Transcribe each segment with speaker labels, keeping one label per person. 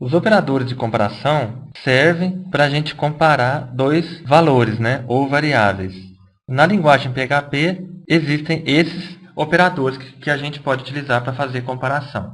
Speaker 1: Os operadores de comparação servem para a gente comparar dois valores, né, ou variáveis. Na linguagem PHP existem esses operadores que a gente pode utilizar para fazer comparação.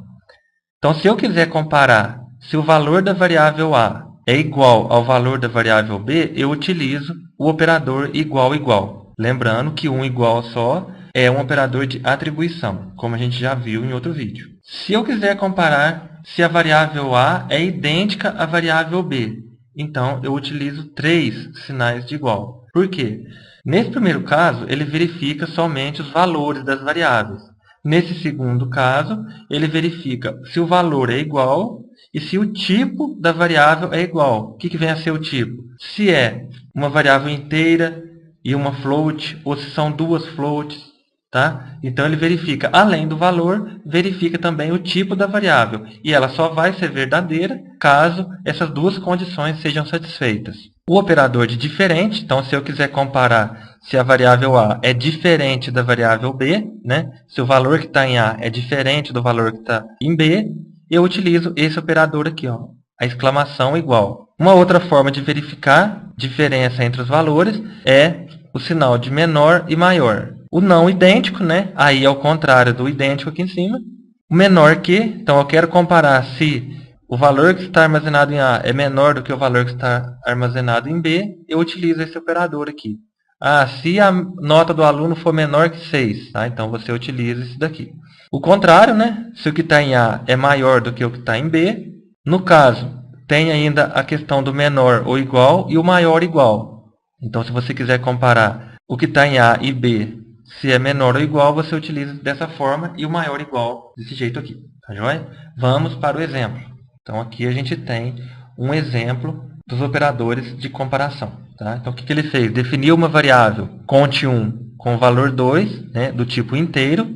Speaker 1: Então, se eu quiser comparar se o valor da variável A é igual ao valor da variável B, eu utilizo o operador igual igual. Lembrando que um igual só é um operador de atribuição, como a gente já viu em outro vídeo. Se eu quiser comparar se a variável A é idêntica à variável B, então eu utilizo 3 sinais de igual. Por quê? Nesse primeiro caso, ele verifica somente os valores das variáveis. Nesse segundo caso, ele verifica se o valor é igual e se o tipo da variável é igual. O que vem a ser o tipo? Se é uma variável inteira e uma float, ou se são duas floats. Tá? Então, ele verifica, além do valor, verifica também o tipo da variável. E ela só vai ser verdadeira caso essas duas condições sejam satisfeitas. O operador de diferente, então, se eu quiser comparar se a variável A é diferente da variável B, né? Se o valor que está em A é diferente do valor que está em B, eu utilizo esse operador aqui, ó, a exclamação igual. Uma outra forma de verificar diferença entre os valores é o sinal de menor e maior. O não idêntico, né? Aí é o contrário do idêntico aqui em cima. O menor que, então eu quero comparar se o valor que está armazenado em A é menor do que o valor que está armazenado em B, eu utilizo esse operador aqui. Se a nota do aluno for menor que 6, tá? Então você utiliza esse daqui. O contrário, né? Se o que está em A é maior do que o que está em B, no caso, tem ainda a questão do menor ou igual e o maior igual. Então, se você quiser comparar o que está em A e B, se é menor ou igual, você utiliza dessa forma e o maior igual desse jeito aqui. Tá joia? Vamos para o exemplo. Então, aqui a gente tem um exemplo dos operadores de comparação. Tá? Então, o que ele fez? Definiu uma variável cont1 com valor 2, né, do tipo inteiro.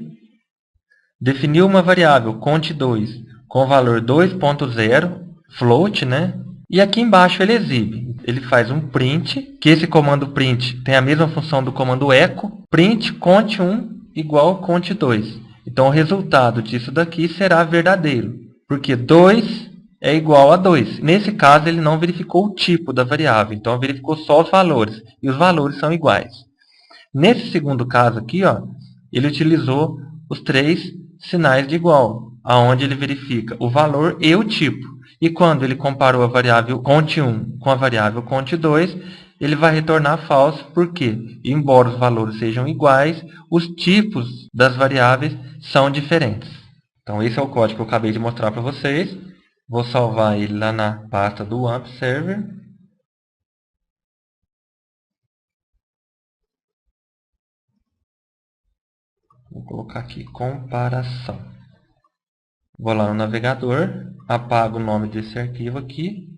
Speaker 1: Definiu uma variável cont2 com valor 2.0, float, né? E aqui embaixo ele exibe. Ele faz um print, que esse comando print tem a mesma função do comando echo. Print cont1 igual cont2. Então, o resultado disso daqui será verdadeiro, porque 2 é igual a 2. Nesse caso, ele não verificou o tipo da variável, então verificou só os valores, e os valores são iguais. Nesse segundo caso aqui, ó, ele utilizou os 3 sinais de igual, aonde ele verifica o valor e o tipo. E quando ele comparou a variável cont1 com a variável cont2, ele vai retornar falso, porque, embora os valores sejam iguais, os tipos das variáveis são diferentes. Então, esse é o código que eu acabei de mostrar para vocês. Vou salvar ele lá na pasta do AMP Server. Vou colocar aqui comparação. Vou lá no navegador, apago o nome desse arquivo aqui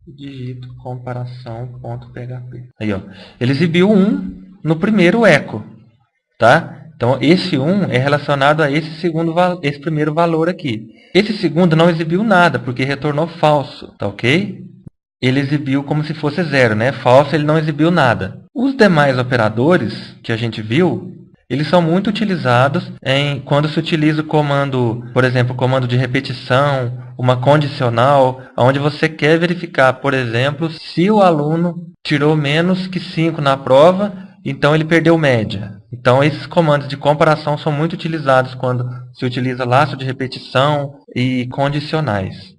Speaker 1: e digito comparação.php. Aí, ó, ele exibiu 1 no primeiro echo, tá? Então, esse 1 é relacionado a esse primeiro valor aqui. Esse segundo não exibiu nada, porque retornou falso, tá ok? Ele exibiu como se fosse 0, né? Falso, ele não exibiu nada. Os demais operadores que a gente viu, eles são muito utilizados quando se utiliza o comando, por exemplo, o comando de repetição, uma condicional, onde você quer verificar, por exemplo, se o aluno tirou menos que 5 na prova, então ele perdeu média. Então, esses comandos de comparação são muito utilizados quando se utiliza laço de repetição e condicionais.